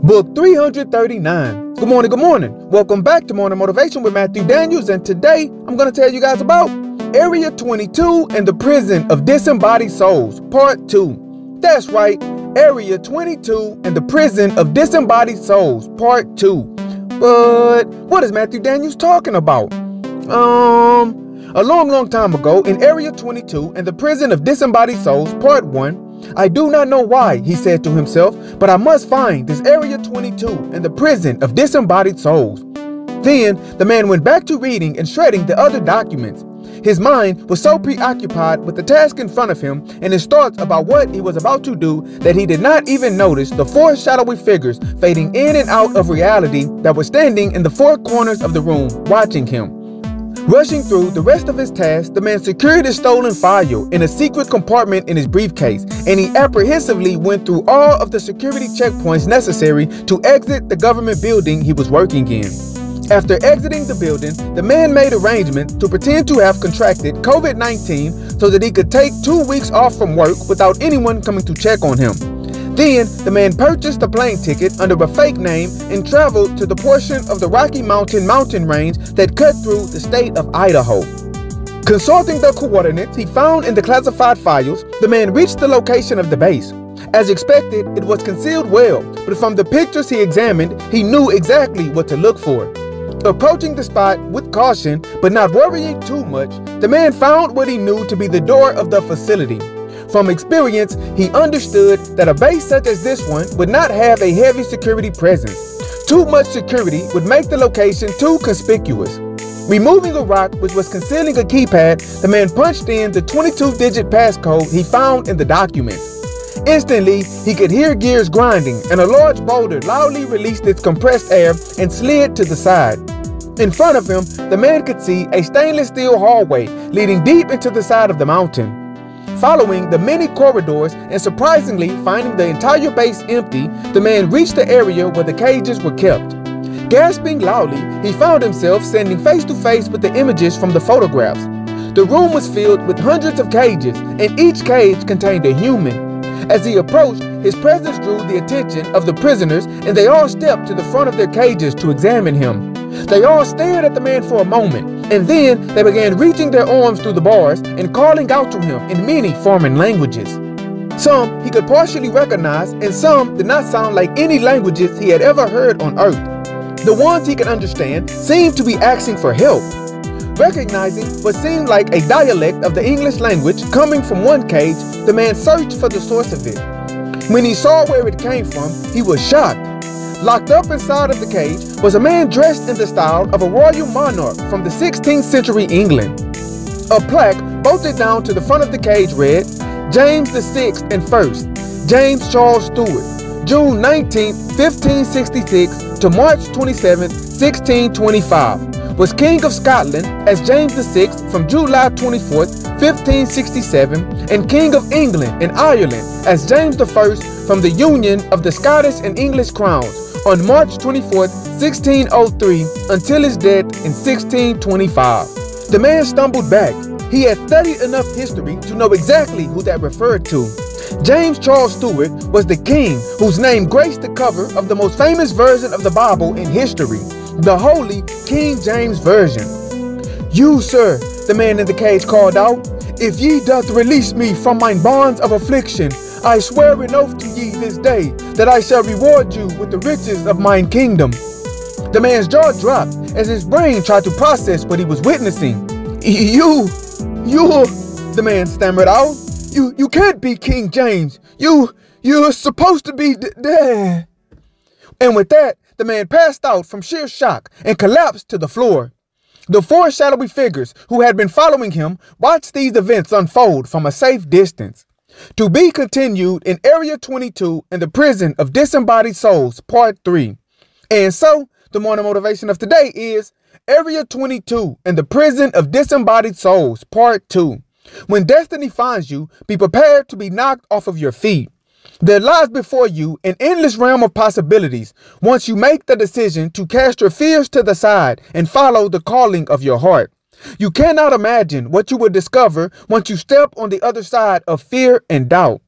Book 339. Good morning, good morning. Welcome back to Morning Motivation with Matthew Daniels, and today I'm going to tell you guys about Area 22 and the Prison of Disembodied Souls, Part 2. That's right, Area 22 and the Prison of Disembodied Souls, Part 2. But what is Matthew Daniels talking about? A long time ago, in Area 22 and the Prison of Disembodied Souls, Part 1, I do not know why, he said to himself, but I must find this Area 22 and the Prison of Disembodied Souls. Then, the man went back to reading and shredding the other documents. His mind was so preoccupied with the task in front of him and his thoughts about what he was about to do that he did not even notice the four shadowy figures fading in and out of reality that were standing in the four corners of the room watching him. Rushing through the rest of his tasks, the man secured his stolen file in a secret compartment in his briefcase, and he apprehensively went through all of the security checkpoints necessary to exit the government building he was working in. After exiting the building, the man made arrangements to pretend to have contracted COVID-19 so that he could take 2 weeks off from work without anyone coming to check on him. Then, the man purchased a plane ticket under a fake name and traveled to the portion of the Rocky mountain range that cut through the state of Idaho. Consulting the coordinates he found in the classified files, the man reached the location of the base. As expected, it was concealed well, but from the pictures he examined, he knew exactly what to look for. Approaching the spot with caution, but not worrying too much, the man found what he knew to be the door of the facility. From experience, he understood that a base such as this one would not have a heavy security presence. Too much security would make the location too conspicuous. Removing a rock which was concealing a keypad, the man punched in the 22-digit passcode he found in the documents. Instantly, he could hear gears grinding, and a large boulder loudly released its compressed air and slid to the side. In front of him, the man could see a stainless steel hallway leading deep into the side of the mountain. Following the many corridors and surprisingly finding the entire base empty, the man reached the area where the cages were kept. Gasping loudly, he found himself standing face to face with the images from the photographs. The room was filled with hundreds of cages, and each cage contained a human. As he approached, his presence drew the attention of the prisoners, and they all stepped to the front of their cages to examine him. They all stared at the man for a moment, and then they began reaching their arms through the bars and calling out to him in many foreign languages. Some he could partially recognize, and some did not sound like any languages he had ever heard on Earth. The ones he could understand seemed to be asking for help. Recognizing what seemed like a dialect of the English language coming from one cage, the man searched for the source of it. When he saw where it came from, he was shocked. Locked up inside of the cage was a man dressed in the style of a royal monarch from the 16th century England. A plaque bolted down to the front of the cage read, James VI and 1st, James Charles Stewart, June 19, 1566 to March 27, 1625, was King of Scotland as James VI from July 24, 1567, and King of England and Ireland as James I from the union of the Scottish and English crowns on March 24, 1603 until his death in 1625. The man stumbled back. He had studied enough history to know exactly who that referred to. James Charles Stewart was the king whose name graced the cover of the most famous version of the Bible in history, the Holy King James Version. You, sir, the man in the cage called out, if ye doth release me from mine bonds of affliction, I swear an oath to ye this day that I shall reward you with the riches of mine kingdom. The man's jaw dropped as his brain tried to process what he was witnessing. You, the man stammered out. You can't be King James. You're supposed to be dead. And with that, the man passed out from sheer shock and collapsed to the floor. The four shadowy figures who had been following him watched these events unfold from a safe distance. To be continued in Area 22 and the Prison of Disembodied Souls, Part 3. And so, the morning motivation of today is Area 22 and the Prison of Disembodied Souls, Part 2. When destiny finds you, be prepared to be knocked off of your feet. There lies before you an endless realm of possibilities once you make the decision to cast your fears to the side and follow the calling of your heart. You cannot imagine what you will discover once you step on the other side of fear and doubt.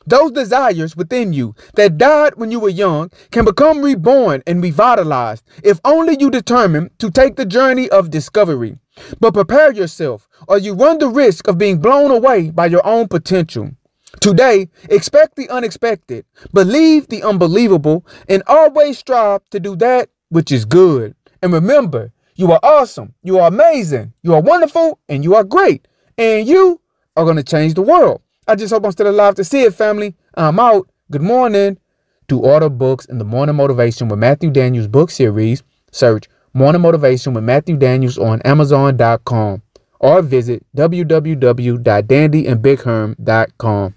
Those desires within you that died when you were young can become reborn and revitalized if only you determine to take the journey of discovery. But prepare yourself, or you run the risk of being blown away by your own potential. Today, expect the unexpected, believe the unbelievable, and always strive to do that which is good. And remember, you are awesome, you are amazing, you are wonderful, and you are great. And you are going to change the world. I just hope I'm still alive to see it, family. I'm out. Good morning. To order books in the Morning Motivation with Matthew Daniels book series, search Morning Motivation with Matthew Daniels on Amazon.com or visit www.dandyandbigherm.com.